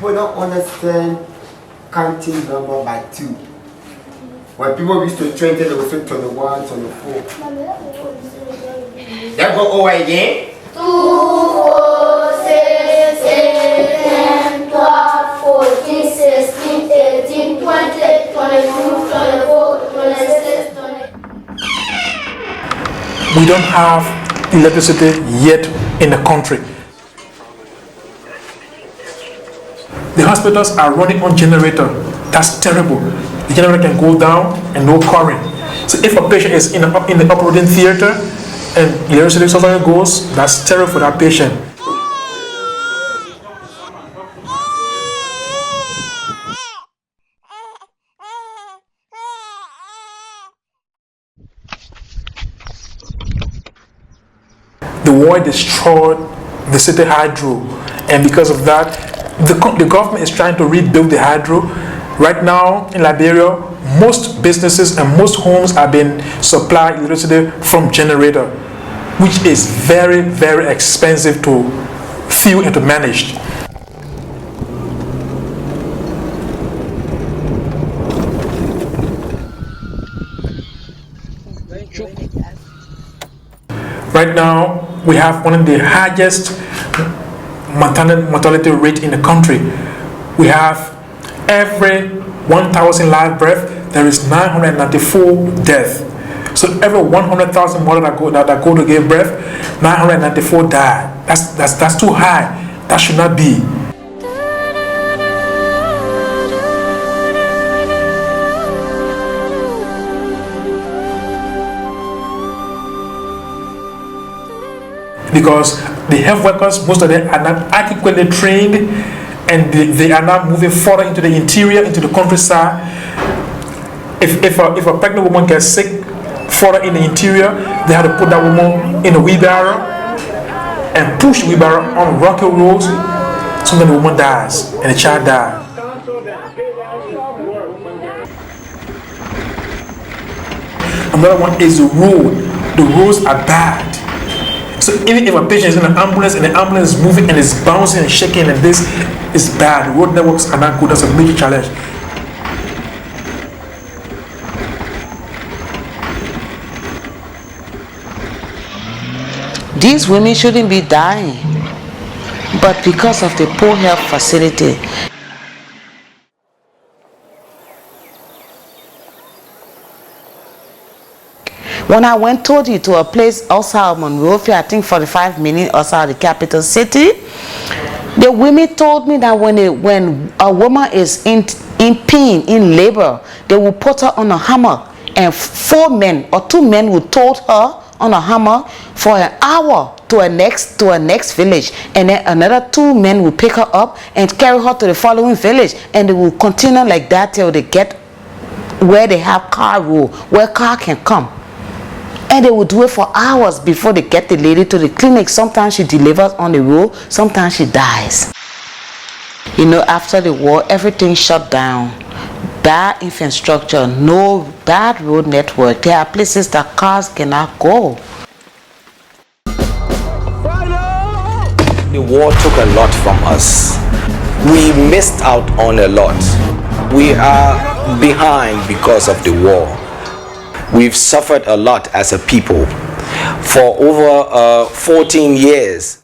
people don't understand counting number by 2. When people used to 20, they would say 21, 24. That go over again. 2, 4, 6, 8, 10, 12, 14, 16, 18, 20, 22, 24, 26, 28. We don't have electricity yet in the country. The hospitals are running on generator. That's terrible. The generator can go down and no current. So if a patient is in the operating theater and electricity suddenly goes, that's terrible for that patient. The war destroyed the city hydro, and because of that, the government is trying to rebuild the hydro. Right now in Liberia, most businesses and most homes are being supplied electricity from generator, which is very, very expensive to fuel and to manage. Right now, we have one of the highest mortality rate in the country. We have every 1,000 live birth, there is 994 deaths. So every 100,000 mothers that go to give birth, 994 die. That's too high. That should not be. Because the health workers, most of them are not adequately trained, and they are not moving further into the interior, into the countryside. If a pregnant woman gets sick further in the interior, they have to put that woman in a wheelbarrow and push the wheelbarrow on rocky roads. Sometimes the woman dies and the child dies. Another one is the road. The roads are bad. So even if a patient is in an ambulance and the ambulance is moving and it's bouncing and shaking, and this is bad, road networks are not good. That's a major challenge. These women shouldn't be dying, but because of the poor health facility. When I went totally to a place outside Monrovia, I think 45 minutes outside the capital city, the women told me that when a woman is in pain, in labor, they will put her on a hammock, and 4 men or 2 men will tote her on a hammock for an hour to a next village, and then another 2 men will pick her up and carry her to the following village, and they will continue like that till they get where they have car road, where car can come. And they will do it for hours before they get the lady to the clinic. Sometimes she delivers on the road, sometimes she dies. You know, after the war, everything shut down. Bad infrastructure, no bad road network. There are places that cars cannot go. The war took a lot from us. We missed out on a lot. We are behind because of the war. We've suffered a lot as a people for over 14 years.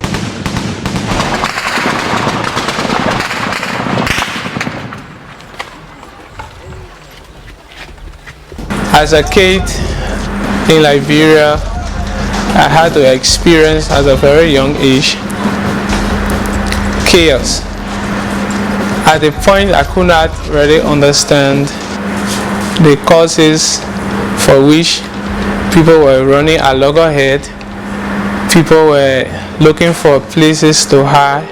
As a kid in Liberia, I had to experience at a very young age chaos. At the point I could not really understand the causes for which people were running at loggerhead, people were looking for places to hide,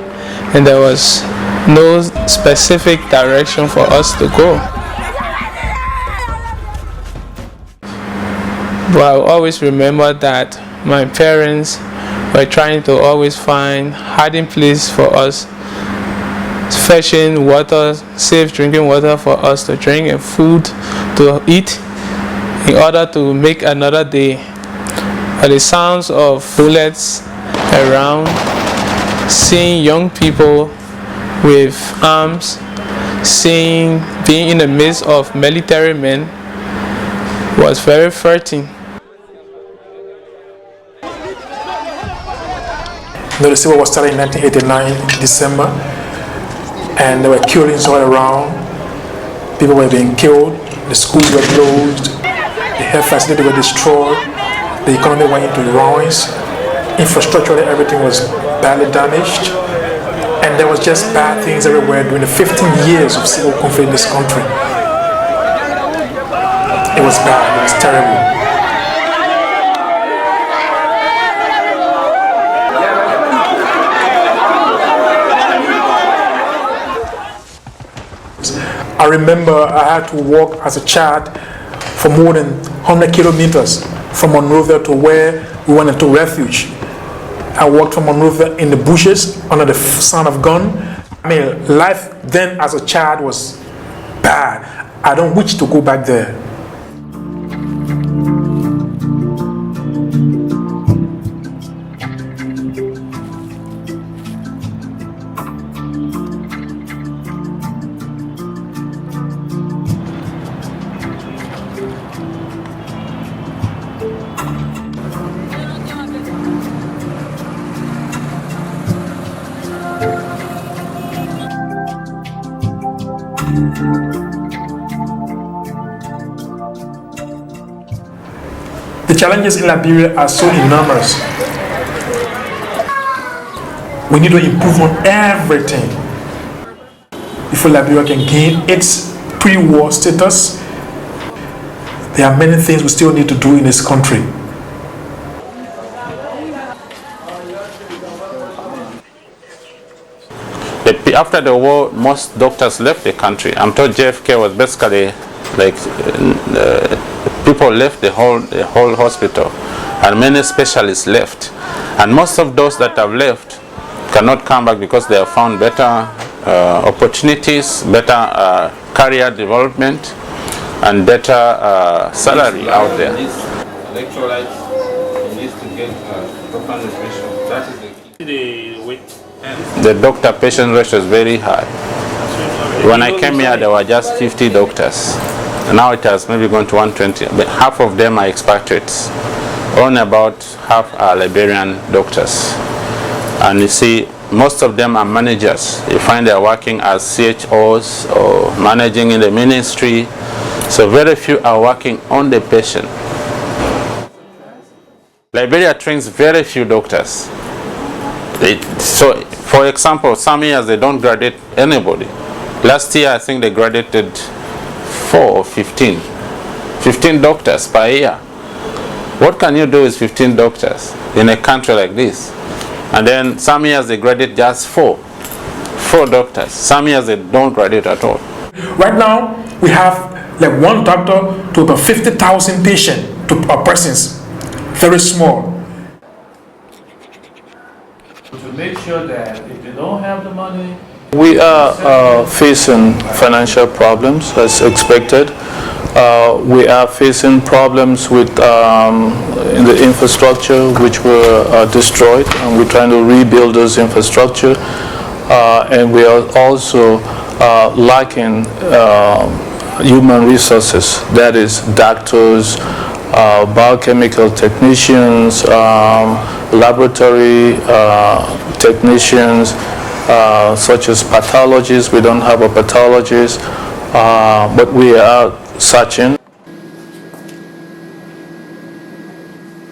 and there was no specific direction for us to go. But I always remember that my parents were trying to always find hiding place for us, fetching water, safe drinking water for us to drink and food to eat, in order to make another day. But the sounds of bullets around, seeing young people with arms, being in the midst of military men was very frightening. The civil war started in 1989, December, and there were killings all around. People were being killed, the schools were closed, the health facilities were destroyed, the economy went into ruins, infrastructurally everything was badly damaged, and there was just bad things everywhere during the 15 years of civil conflict in this country. It was bad, it was terrible. I remember I had to walk as a child for more than 100 kilometers from Monrovia to where we went into refuge. I walked from Monrovia in the bushes under the sound of gun. I mean, life then as a child was bad. I don't wish to go back there. The challenges in Liberia are so enormous. We need to improve on everything before Liberia can gain its pre-war status. There are many things we still need to do in this country. After the war, most doctors left the country. I'm told JFK was basically like people left the whole hospital, and many specialists left. And most of those that have left cannot come back because they have found better opportunities, better career development, and better salary out there. Electrolytes needs to get proper nutrition. That is the key. The doctor-patient ratio is very high. When I came here, there were just 50 doctors. Now it has maybe gone to 120, but half of them are expatriates. Only about half are Liberian doctors. And you see, most of them are managers. You find they're working as CHOs or managing in the ministry. So very few are working on the patient. Liberia trains very few doctors. So, for example, some years they don't graduate anybody. Last year, I think they graduated 4 or 15 doctors per year. What can you do with 15 doctors in a country like this? And then some years they graduate just 4 doctors. Some years they don't graduate at all. Right now, we have like one doctor to about 50,000 patients to persons. Very small. To make sure that if they don't have the money, we are facing financial problems as expected. We are facing problems with in the infrastructure which were destroyed, and we're trying to rebuild those infrastructure. And we are also lacking human resources, that is doctors, biochemical technicians, laboratory technicians, such as pathologists. We don't have a pathologist, but we are searching.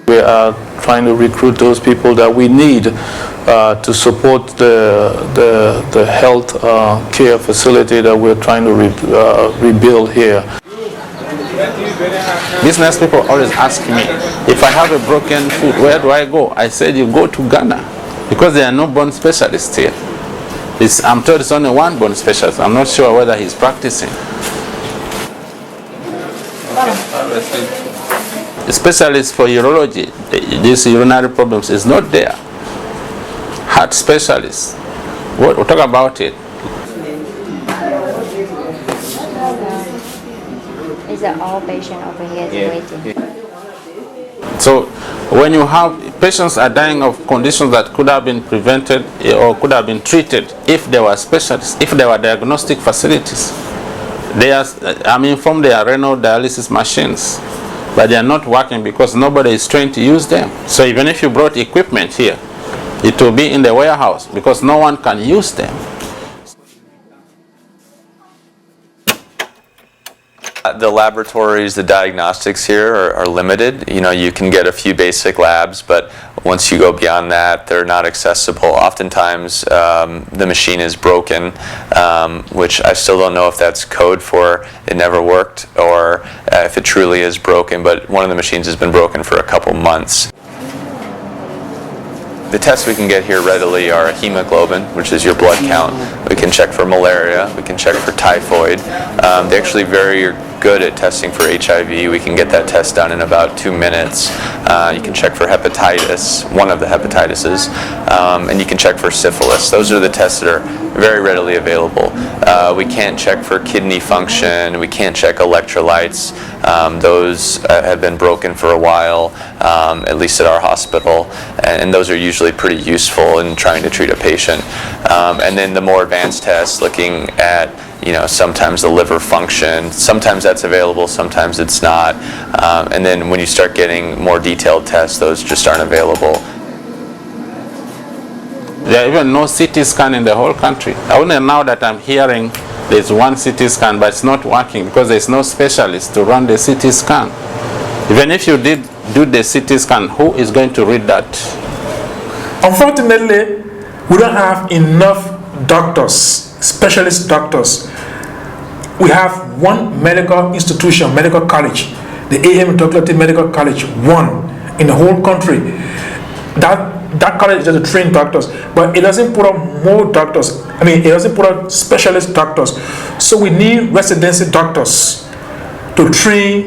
We are trying to recruit those people that we need to support the health care facility that we're trying to rebuild here. Business people always ask me, if I have a broken foot, where do I go? I said, you go to Ghana, because there are no bone specialists here. I'm told it's only one bone specialist. I'm not sure whether he's practicing. A specialist for urology, these urinary problems, is not there. Heart specialists, we'll talk about it. Is that all patient over here waiting? So when you have patients are dying of conditions that could have been prevented or could have been treated if there were specialists, if there were diagnostic facilities. I'm informed they are renal dialysis machines, but they are not working because nobody is trained to use them. So even if you brought equipment here, it will be in the warehouse because no one can use them. The laboratories, the diagnostics here are limited. You know, you can get a few basic labs, but once you go beyond that, they're not accessible. Oftentimes, the machine is broken, which I still don't know if that's code for it never worked or if it truly is broken, but one of the machines has been broken for a couple months. The tests we can get here readily are hemoglobin, which is your blood count. We can check for malaria. We can check for typhoid. They're actually very good at testing for HIV. We can get that test done in about 2 minutes. You can check for hepatitis, one of the hepatitises, and you can check for syphilis. Those are the tests that are very readily available. We can't check for kidney function. We can't check electrolytes. Those have been broken for a while, at least at our hospital, and those are usually pretty useful in trying to treat a patient. And then the more advanced tests, looking at sometimes the liver function, sometimes that's available, sometimes it's not. And then when you start getting more detailed tests, those just aren't available. There are even no CT scan in the whole country. Only now that I'm hearing there's one CT scan, but it's not working because there's no specialist to run the CT scan. Even if you did do the CT scan, who is going to read that? Unfortunately, we don't have enough doctors, specialist doctors. We have one medical institution, medical college, the AM Doctorate Medical College, one in the whole country. That college is just to train doctors, but it doesn't put up more doctors. It doesn't put up specialist doctors. So we need residency doctors to train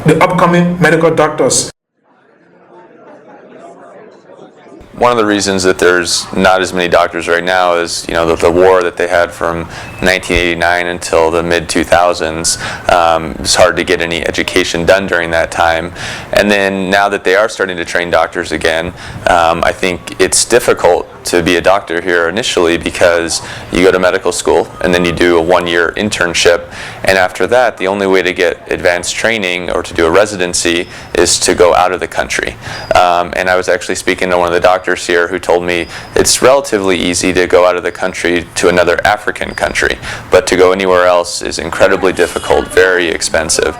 the upcoming medical doctors. One of the reasons that there's not as many doctors right now is, the war that they had from 1989 until the mid-2000s. It's hard to get any education done during that time. And then now that they are starting to train doctors again, I think it's difficult to be a doctor here initially because you go to medical school and then you do a 1-year internship, and after that the only way to get advanced training or to do a residency is to go out of the country. And I was actually speaking to one of the doctors here who told me it's relatively easy to go out of the country to another African country, but to go anywhere else is incredibly difficult, very expensive.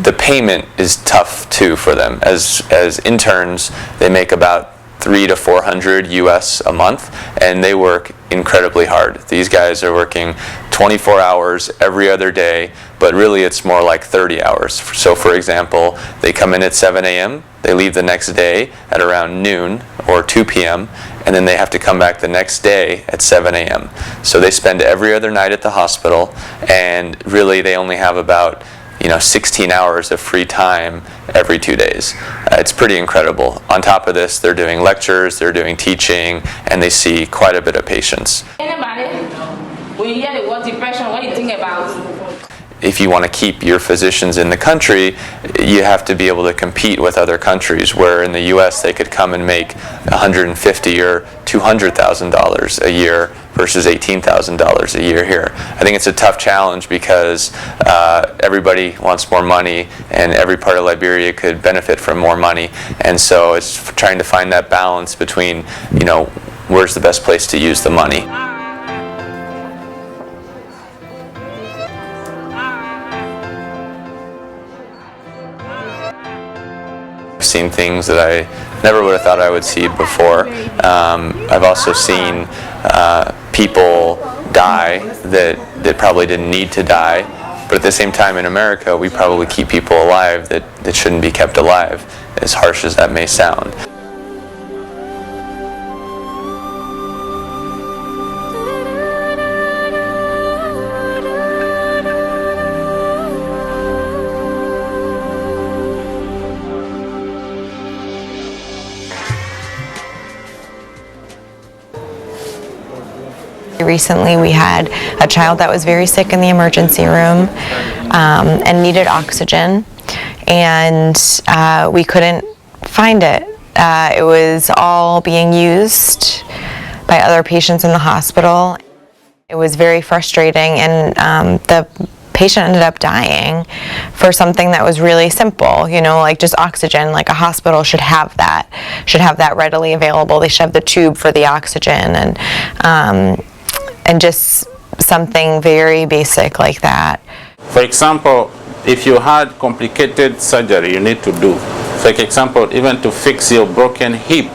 The payment is tough too for them. As interns, they make about $300 to $400 US a month, and they work incredibly hard. These guys are working 24 hours every other day, but really it's more like 30 hours. So for example, they come in at 7 a.m., they leave the next day at around noon or 2 p.m., and then they have to come back the next day at 7 a.m. So they spend every other night at the hospital, and really they only have about 16 hours of free time every 2 days. It's pretty incredible. On top of this, they're doing lectures, they're doing teaching, and they see quite a bit of patients. Anybody, when you hear the word depression, what do you think about? If you want to keep your physicians in the country, you have to be able to compete with other countries, where in the US they could come and make $150,000 or $200,000 a year versus $18,000 a year here. I think it's a tough challenge because everybody wants more money, and every part of Liberia could benefit from more money, and so it's trying to find that balance between, where's the best place to use the money. Seen things that I never would have thought I would see before. I've also seen people die that probably didn't need to die, but at the same time in America we probably keep people alive that shouldn't be kept alive, as harsh as that may sound. Recently we had a child that was very sick in the emergency room and needed oxygen. and we couldn't find it. It was all being used by other patients in the hospital. It was very frustrating, and the patient ended up dying for something that was really simple, you know, like just oxygen. Like a hospital should have that readily available. They should have the tube for the oxygen, and just something very basic like that. For example, if you had complicated surgery you need to do, for example, even to fix your broken hip,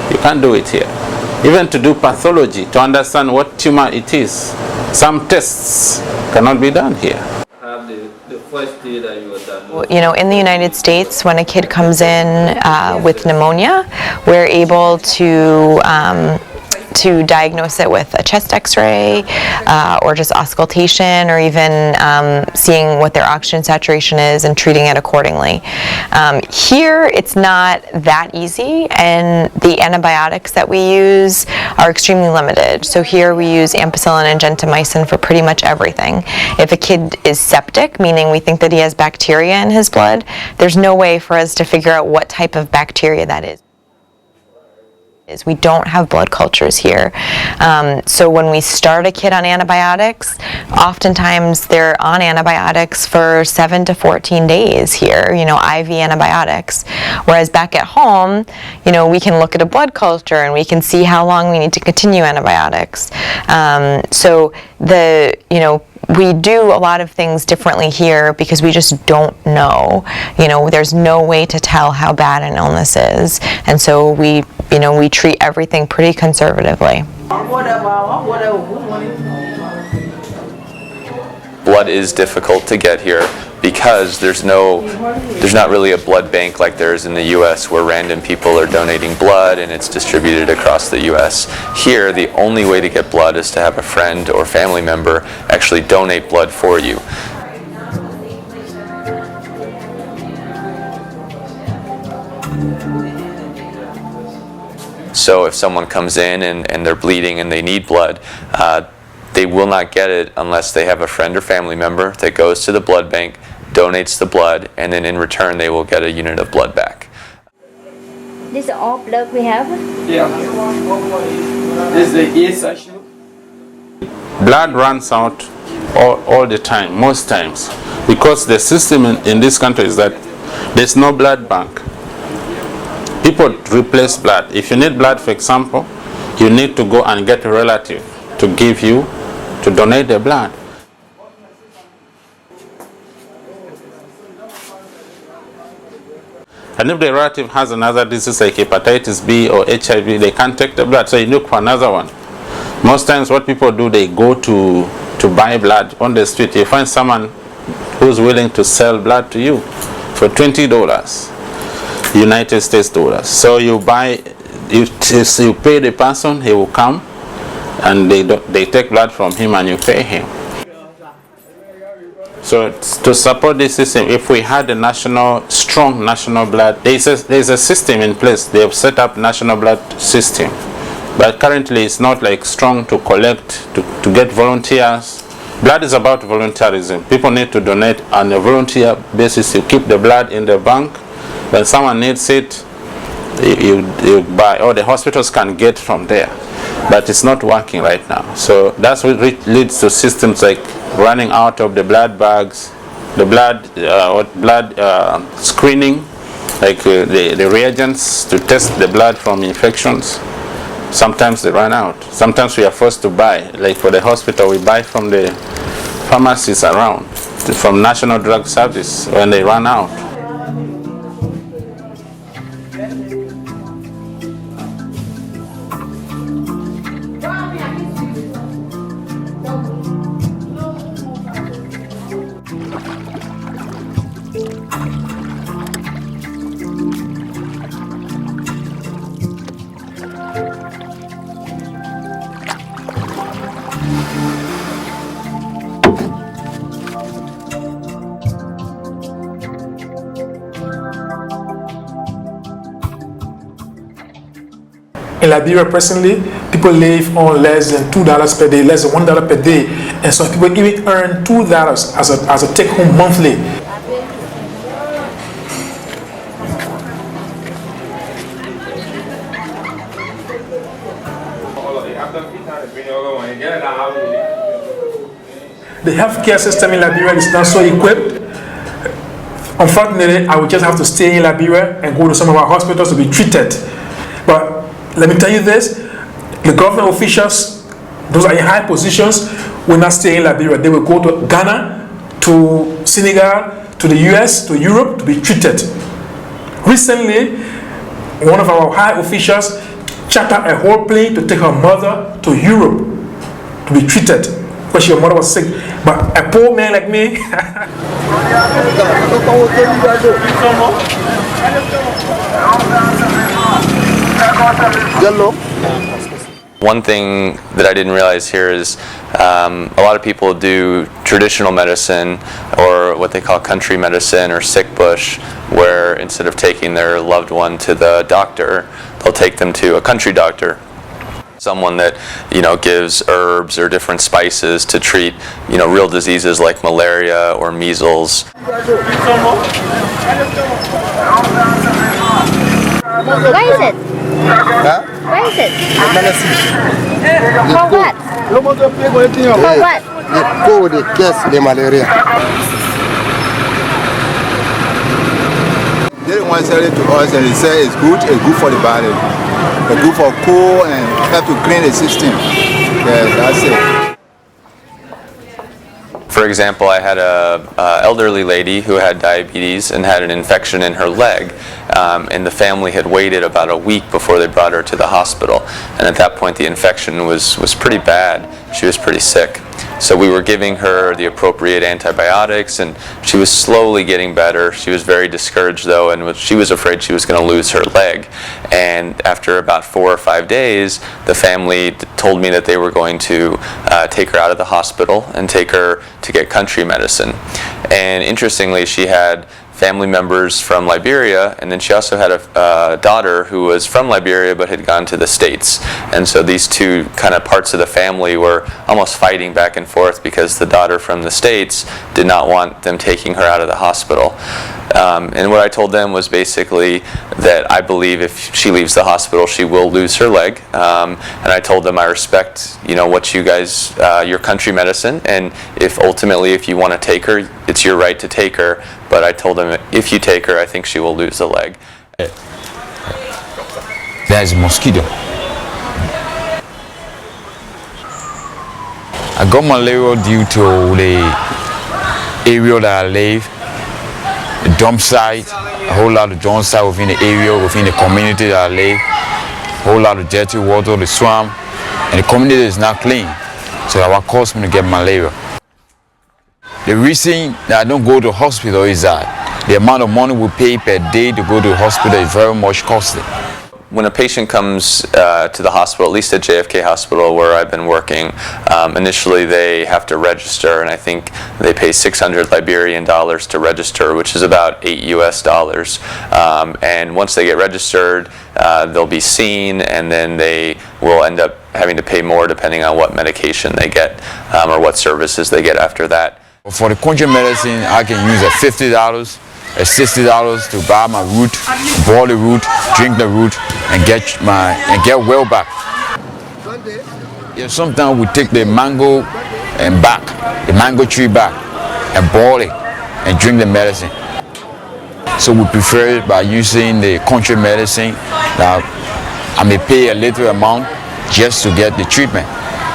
you can't do it here. Even to do pathology, to understand what tumor it is, some tests cannot be done here. You know, in the United States, when a kid comes in with pneumonia, we're able to diagnose it with a chest x-ray or just auscultation, or even seeing what their oxygen saturation is and treating it accordingly. Here it's not that easy, and the antibiotics that we use are extremely limited. So here we use ampicillin and gentamicin for pretty much everything. If a kid is septic, meaning we think that he has bacteria in his blood, there's no way for us to figure out what type of bacteria that is. We don't have blood cultures here. So when we start a kid on antibiotics, oftentimes they're on antibiotics for 7 to 14 days here, you know, IV antibiotics. Whereas back at home, you know, we can look at a blood culture and we can see how long we need to continue antibiotics. So we do a lot of things differently here because we just don't know. You know, there's no way to tell how bad an illness is, and so we treat everything pretty conservatively. Blood is difficult to get here because there's not really a blood bank like there is in the US, where random people are donating blood and it's distributed across the US. Here, the only way to get blood is to have a friend or family member actually donate blood for you. So if someone comes in and they're bleeding and they need blood, they will not get it unless they have a friend or family member that goes to the blood bank, donates the blood, and then in return they will get a unit of blood back. This is all blood we have? Yeah. This is the A section. Blood runs out all the time, most times, because the system in this country is that there's no blood bank. People replace blood. If you need blood, for example, you need to go and get a relative to give you, to donate the blood. And if the relative has another disease like hepatitis B or HIV, they can't take the blood, so you look for another one. Most times what people do, they go to buy blood on the street. You find someone who's willing to sell blood to you for $20, United States dollars. So you buy, you pay the person, he will come, and they take blood from him and you pay him. So to support this system, if we had a strong national blood, there's a system in place. They have set up national blood system, but currently it's not like strong to collect, to get volunteers. Blood is about volunteerism. People need to donate on a volunteer basis. You keep the blood in the bank. When someone needs it, you buy, or the hospitals can get from there. But it's not working right now. So that's what leads to systems like running out of the blood bags, the blood screening, like the reagents to test the blood from infections. Sometimes they run out. Sometimes we are forced to buy, like for the hospital, we buy from the pharmacies around, from National Drug Service when they run out. In Liberia, presently, people live on less than $2 per day, less than $1 per day, and some people even earn $2 as a take-home monthly. The healthcare system in Liberia is not so equipped. Unfortunately, I would just have to stay in Liberia and go to some of our hospitals to be treated. But let me tell you this, the government officials, those are in high positions, will not stay in Liberia. They will go to Ghana, to Senegal, to the US, to Europe to be treated. Recently, one of our high officials chartered a whole plane to take her mother to Europe to be treated because her mother was sick. But a poor man like me, One thing that I didn't realize here is a lot of people do traditional medicine, or what they call country medicine or sick bush, where instead of taking their loved one to the doctor, they'll take them to a country doctor. Someone that, gives herbs or different spices to treat, real diseases like malaria or measles. Where is it? Huh? Where is it? Medicine. For what? For what? The cold, the case, the malaria. They don't want to sell it to us, and they say it's good for the body. It's good for cold and help to clean the system. Yeah, that's it. For example, I had a elderly lady who had diabetes and had an infection in her leg, and the family had waited about a week before they brought her to the hospital. And at that point, the infection was pretty bad. She was pretty sick. So we were giving her the appropriate antibiotics, and she was slowly getting better. She was very discouraged, though, and she was afraid she was going to lose her leg. And after about 4 or 5 days, the family told me that they were going to take her out of the hospital and take her to get country medicine. And interestingly, she had family members from Liberia, and then she also had a daughter who was from Liberia but had gone to the States. And so these two kind of parts of the family were almost fighting back and forth because the daughter from the States did not want them taking her out of the hospital. And what I told them was basically that I believe if she leaves the hospital, she will lose her leg. And I told them I respect, what you guys, your country medicine, and if ultimately if you want to take her, it's your right to take her. But I told them if you take her, I think she will lose the leg. There's a mosquito. I got malaria due to the area that I live. A dump site, a whole lot of dump site within the area, within the community that I live, a whole lot of dirty water, the swamp, and the community is not clean. So that what caused me to get malaria. The reason that I don't go to hospital is that the amount of money we pay per day to go to the hospital is very much costly. When a patient comes to the hospital, at least at JFK Hospital where I've been working, initially they have to register, and I think they pay 600 Liberian dollars to register, which is about $8 US. And once they get registered, they'll be seen, and then they will end up having to pay more depending on what medication they get or what services they get after that. For the country medicine, I can use $50, $60 to buy my root, boil the root, drink the root, and get well back. Yeah, sometimes we take the mango and the mango tree back, and boil it and drink the medicine. So we prefer it by using the country medicine. Now I may pay a little amount just to get the treatment.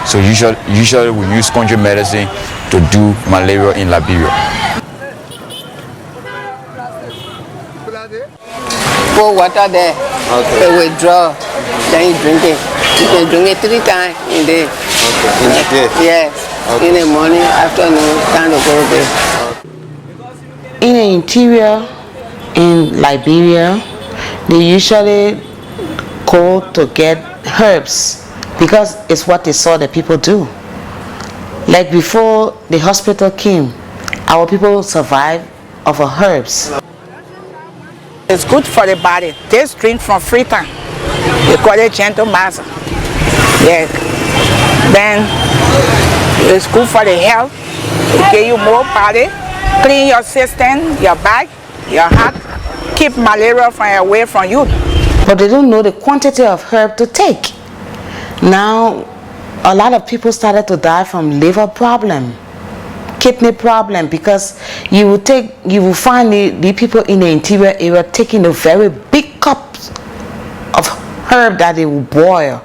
So usually we use country medicine to do malaria in Liberia. Pour water there, they withdraw, then you drink it. You can drink it 3 times a day. Okay. In a day? Yes, in the morning, afternoon, time to go to bed. In the interior, in Liberia, they usually go to get herbs because it's what they saw the people do. Like before the hospital came, our people survived off of herbs. It's good for the body. This drink from Freetown, they call it gentle master. Yeah. Then it's good for the health. It give you more body, clean your system, your back, your heart, keep malaria away from you. But they don't know the quantity of herb to take. Now a lot of people started to die from liver problem, kidney problem, because you will find the people in the interior area taking a very big cups of herb that they will boil.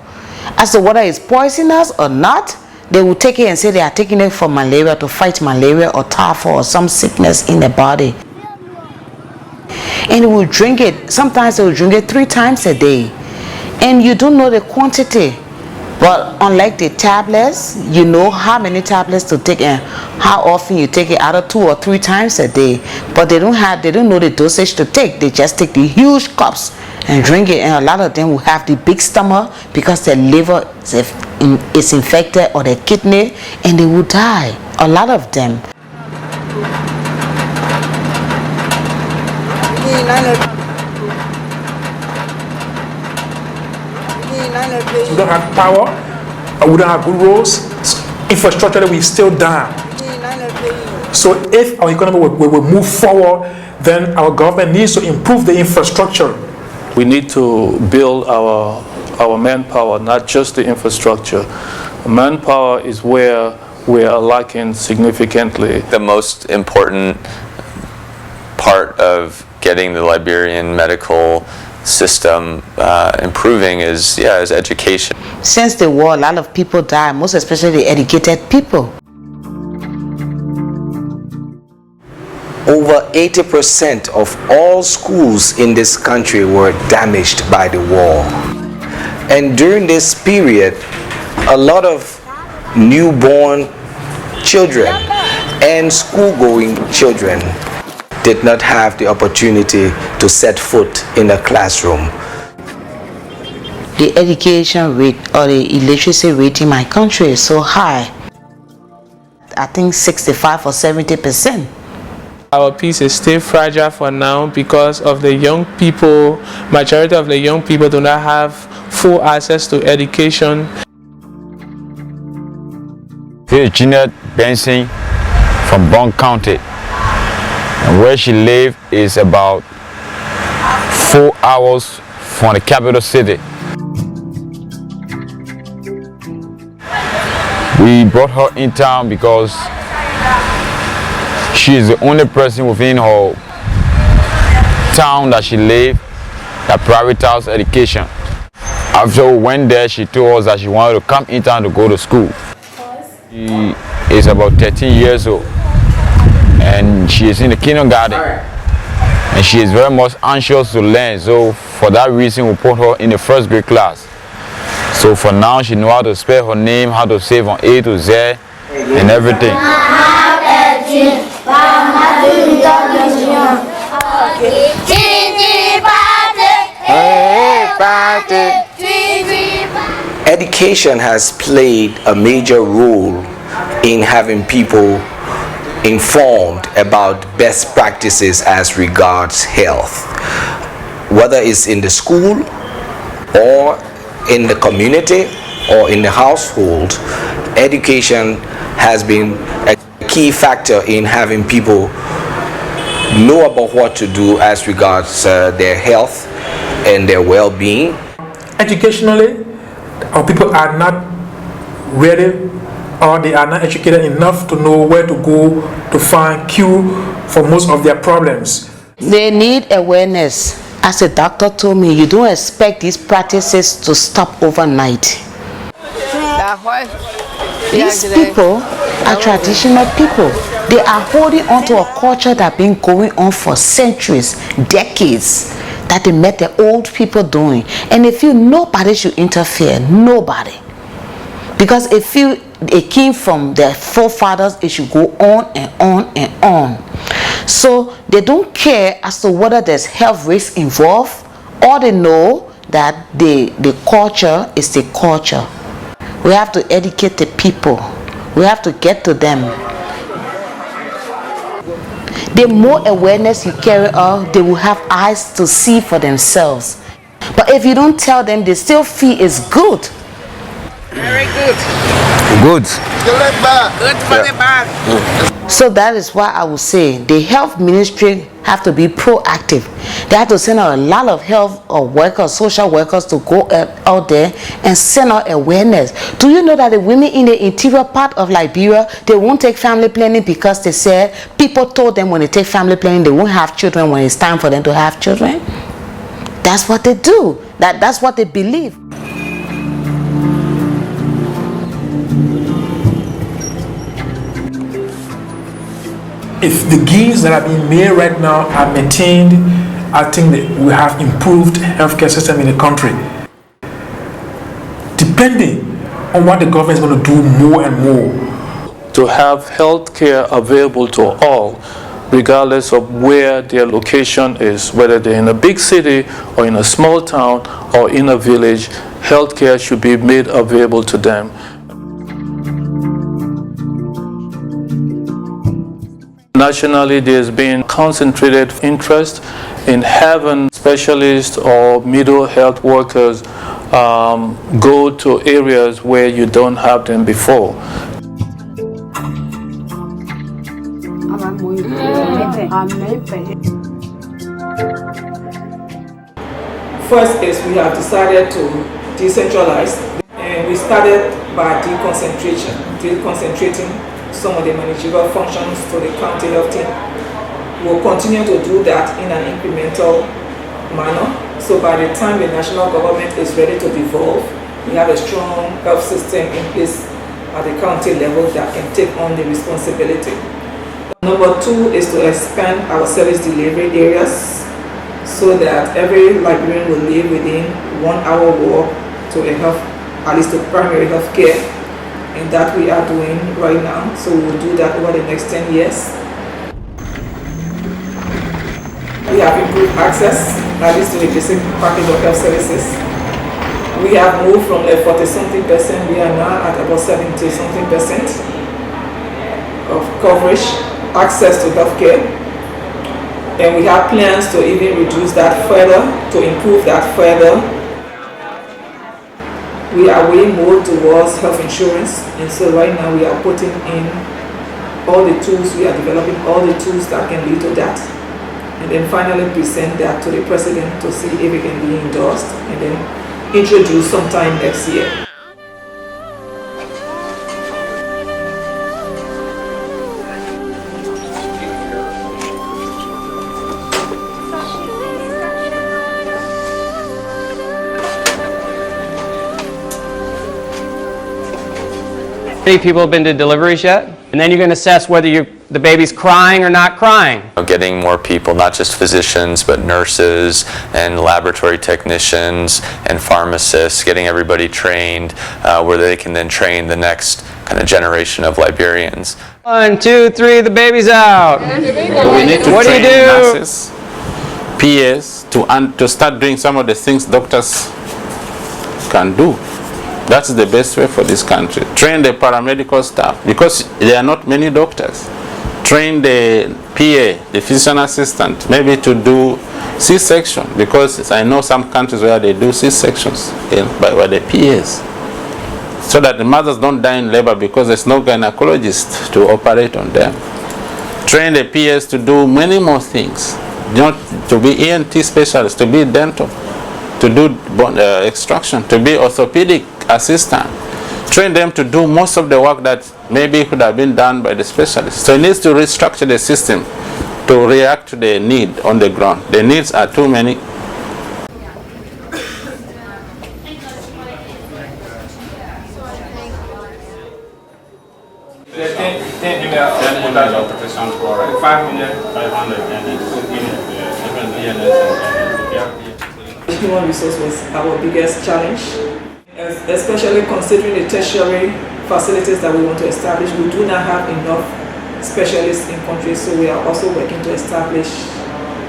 As to whether it's poisonous or not, they will take it and say they are taking it for malaria, to fight malaria or typhoid or some sickness in the body. And they will drink it. Sometimes they will drink it 3 times a day. And you don't know the quantity. But unlike the tablets, you know how many tablets to take and how often you take it, either 2 or 3 times a day. But they don't know the dosage to take. They just take the huge cups and drink it. And a lot of them will have the big stomach because their liver is infected, or their kidney, and they will die. A lot of them. We don't have power, we don't have good roads, infrastructure we still down. So if our economy will move forward, then our government needs to improve the infrastructure. We need to build our manpower, not just the infrastructure. Manpower is where we are lacking significantly. The most important part of getting the Liberian medical system improving is education. Since the war, a lot of people die, most especially the educated people. Over 80% of all schools in this country were damaged by the war. And during this period, a lot of newborn children and school-going children did not have the opportunity to set foot in a classroom. The education rate or the illiteracy rate in my country is so high. I think 65 or 70%. Our peace is still fragile for now because of the young people. Majority of the young people do not have full access to education. Jeanette Benson from Bond County, and where she lives is about 4 hours from the capital city. We brought her in town because she is the only person within her town that she lives that prioritizes education. After we went there, she told us that she wanted to come in town to go to school. She is about 13 years old and she is in the kindergarten and she is very much anxious to learn. So for that reason, we put her in the 1st grade class. So for now, she knows how to spell her name, how to say from A to Z and everything. Education has played a major role in having people informed about best practices as regards health. Whether it's in the school or in the community or in the household, education has been a key factor in having people know about what to do as regards their health and their well-being. Educationally, our people are not ready, or they are not educated enough to know where to go to find cure for most of their problems. They need awareness. As the doctor told me, you don't expect these practices to stop overnight. These people are traditional people. They are holding on to a culture that's been going on for centuries, decades, that they met the old people doing. And they feel nobody should interfere, nobody. Because they feel it came from their forefathers, it should go on and on and on. So they don't care as to whether there's health risks involved, or they know that the culture is the culture. We have to educate the people. We have to get to them. The more awareness you carry out, they will have eyes to see for themselves. But if you don't tell them, they still feel it's good. Very good. Good. Good for the back. So that is why I would say the health ministry have to be proactive. They have to send out a lot of health or workers, social workers to go out there and send out awareness. Do you know that the women in the interior part of Liberia, they won't take family planning because they said people told them when they take family planning they won't have children when it's time for them to have children? That's what they do. That's what they believe. If the gains that are being made right now are maintained, I think that we have improved healthcare system in the country. Depending on what the government is going to do more and more. To have health care available to all, regardless of where their location is, whether they're in a big city or in a small town or in a village, health care should be made available to them. Nationally, there's been concentrated interest in having specialists or middle health workers go to areas where you don't have them before. First is we have decided to decentralize, and we started by deconcentrating some of the managerial functions to the county health team. We'll continue to do that in an incremental manner. So by the time the national government is ready to devolve, we have a strong health system in place at the county level that can take on the responsibility. Number two is to expand our service delivery areas so that every Liberian will live within 1 hour walk to a health, at least to primary health care. And that we are doing right now, so we will do that over the next 10 years. We have improved access, at least to the basic package of health services. We have moved from like 40-something percent, we are now at about 70-something% of coverage, access to healthcare. And we have plans to even reduce that further, to improve that further. We are way more towards health insurance, and so right now we are putting in all the tools, we are developing all the tools that can lead to that, and then finally present that to the president to see if it can be endorsed and then introduced sometime next year. Many people have been to deliveries yet? And then you're going to assess whether the baby's crying or not crying. Getting more people, not just physicians, but nurses and laboratory technicians and pharmacists, getting everybody trained where they can then train the next kind of generation of Liberians. 1, 2, 3, the baby's out. We need to train nurses, PAs, to start doing some of the things doctors can do. That's the best way for this country. Train the paramedical staff, because there are not many doctors. Train the PA, the physician assistant, maybe to do C-section, because I know some countries where they do C-sections by the PAs, so that the mothers don't die in labor because there's no gynecologist to operate on them. Train the PAs to do many more things, not to be ENT specialists, to be dental, to do extraction, to be orthopedic assistant. Train them to do most of the work that maybe could have been done by the specialists. So it needs to restructure the system to react to the need on the ground. The needs are too many. Human resource was our biggest challenge, especially considering the tertiary facilities that we want to establish. We do not have enough specialists in country, so we are also working to establish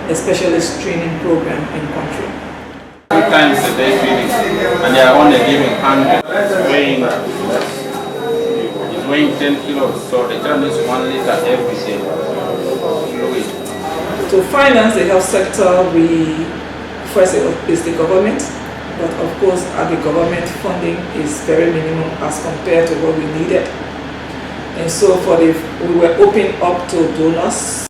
a specialist training program in country. 3 times a day feeding, and they are only giving 100. It's weighing 10 kilos, so the child needs 1 liter every day. To finance the health sector, first is the government, but of course the government funding is very minimum as compared to what we needed. And so we were open up to donors.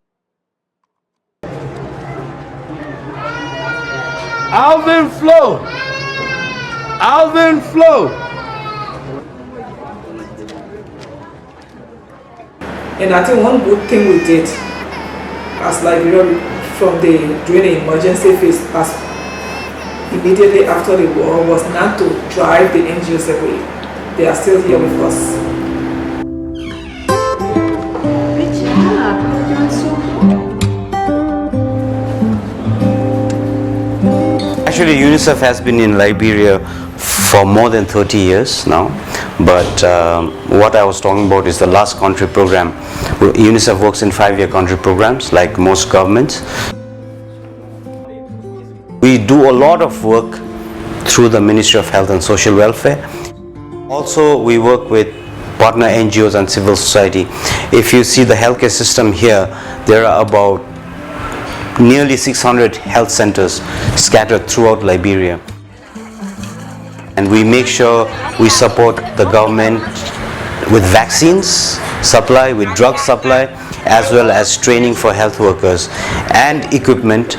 Alvin Flo. Alvin Flo. And I think one good thing we did as Liberia during the emergency phase, as immediately after the war, was not to drive the NGOs away. They are still here with us. Actually, UNICEF has been in Liberia for more than 30 years now, but what I was talking about is the last country program. UNICEF works in 5-year country programs like most governments. We do a lot of work through the Ministry of Health and Social Welfare. Also, we work with partner NGOs and civil society. If you see the healthcare system here, there are about nearly 600 health centers scattered throughout Liberia. And we make sure we support the government with vaccines supply, with drug supply, as well as training for health workers and equipment.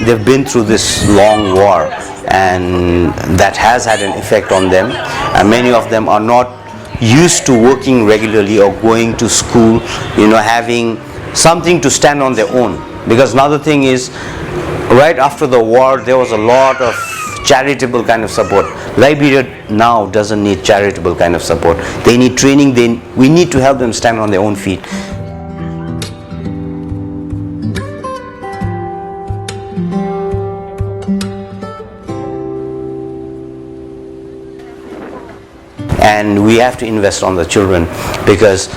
They've been through this long war, and that has had an effect on them, and many of them are not used to working regularly or going to school, having something to stand on their own. Because another thing is, right after the war there was a lot of charitable kind of support. Liberia now doesn't need charitable kind of support. They need training. We need to help them stand on their own feet. And we have to invest on the children, because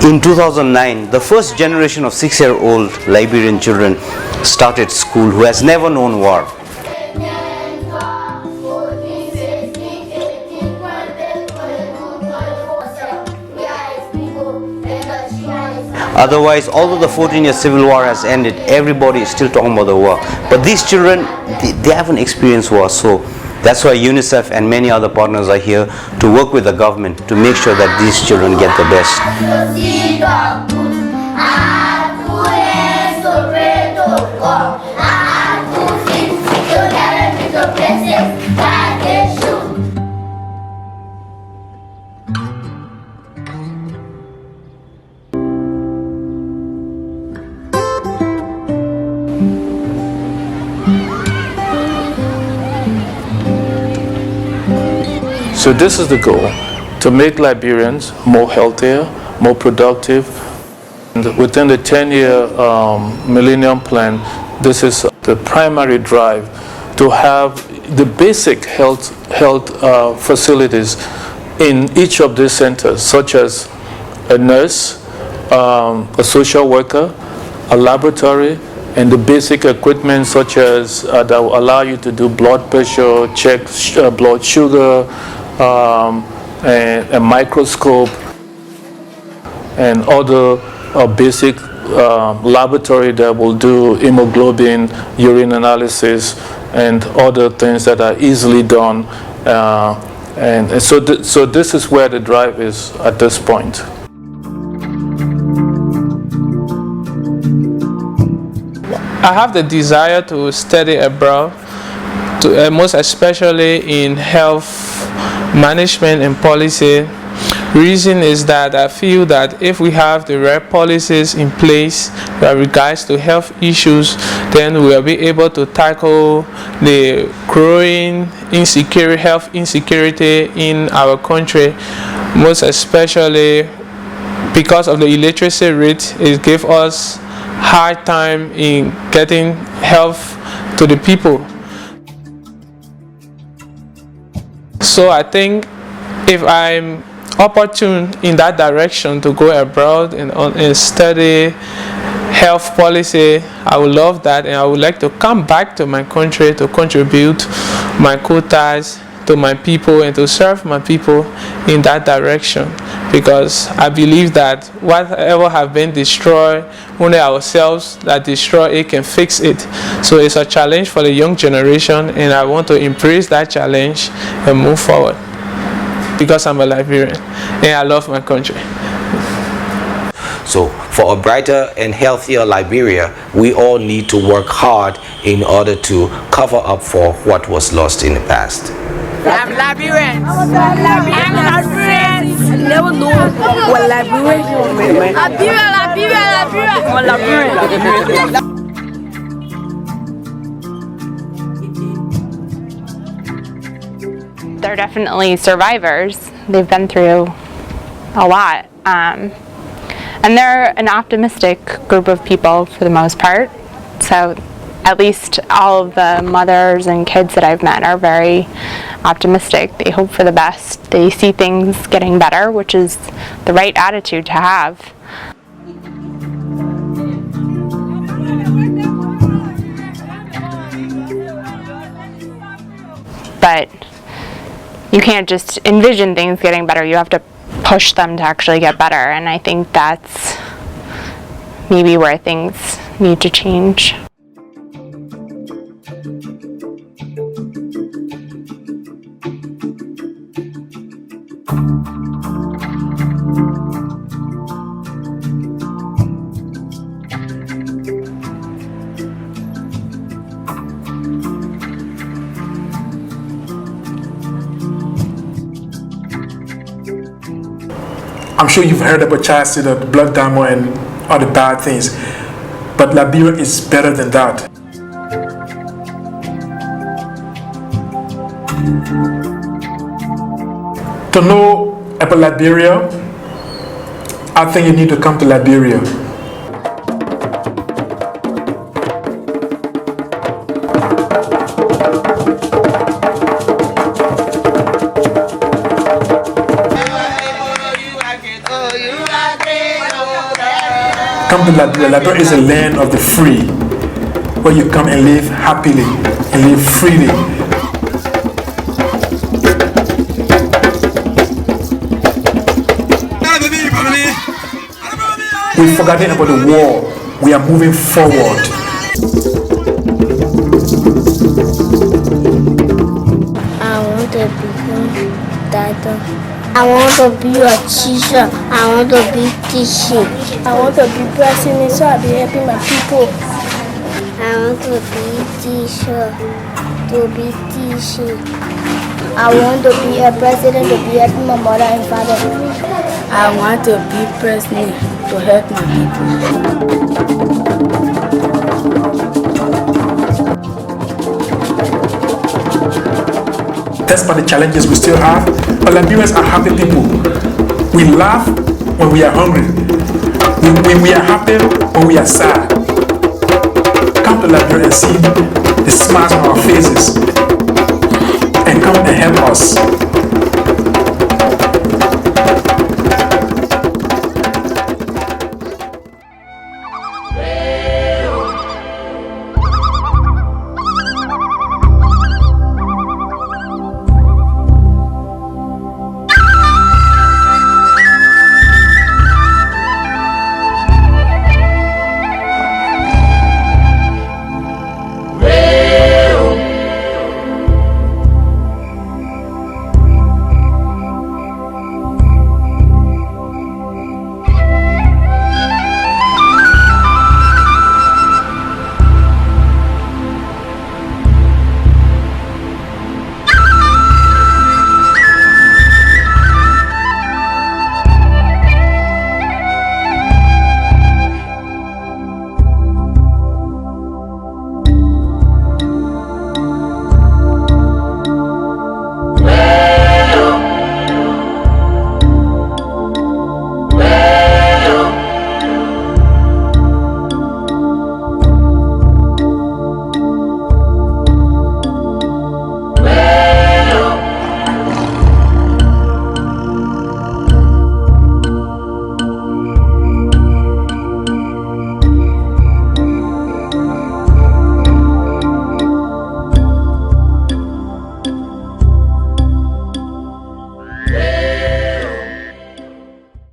in 2009 the first generation of 6-year-old Liberian children started school who has never known war. Otherwise, although the 14-year civil war has ended, everybody is still talking about the war. But these children, they haven't experienced war, so that's why UNICEF and many other partners are here to work with the government to make sure that these children get the best. So this is the goal, to make Liberians more healthier, more productive. And within the 10-year Millennium Plan, this is the primary drive, to have the basic health facilities in each of these centers, such as a nurse, a social worker, a laboratory, and the basic equipment such as that will allow you to do blood pressure, check blood sugar, and a microscope, and other basic laboratory that will do hemoglobin, urine analysis, and other things that are easily done. And so this is where the drive is at this point. I have the desire to study abroad, most especially in health management and policy. Reason is that I feel that if we have the right policies in place with regards to health issues, then we will be able to tackle the growing health insecurity in our country, most especially because of the illiteracy rate. It gives us hard time in getting health to the people. So I think if I'm opportune in that direction to go abroad and study health policy, I would love that, and I would like to come back to my country to contribute my quotas to my people and to serve my people in that direction, because I believe that whatever have been destroyed, only ourselves that destroy it can fix it. So it's a challenge for the young generation, and I want to embrace that challenge and move forward, because I'm a Liberian and I love my country. So for a brighter and healthier Liberia, we all need to work hard in order to cover up for what was lost in the past. I'm Liberian. I'm Liberian. Never know what Liberian is. Liberian. They're definitely survivors. They've been through a lot. And they're an optimistic group of people for the most part. So at least all of the mothers and kids that I've met are very optimistic. They hope for the best. They see things getting better, which is the right attitude to have. But you can't just envision things getting better. You have to push them to actually get better, and I think that's maybe where things need to change. I'm sure you've heard about child stealer, the blood diamond, and other bad things, but Liberia is better than that. To know about Liberia, I think you need to come to Liberia. Come to Liberia. Liberia is a land of the free, where you come and live happily and live freely. We've forgotten about the war. We are moving forward. I want to become doctor. I want to be a teacher. I want to be teaching. I want to be president so I'll be helping my people. I want to be teacher, to be teaching. I want to be a president to be helping my mother and father. I want to be president to help my people. Despite the challenges we still have, but Liberians are happy people. We laugh when we are hungry. We are happy when we are sad. Come to Liberia and see the smiles on our faces, and come and help us.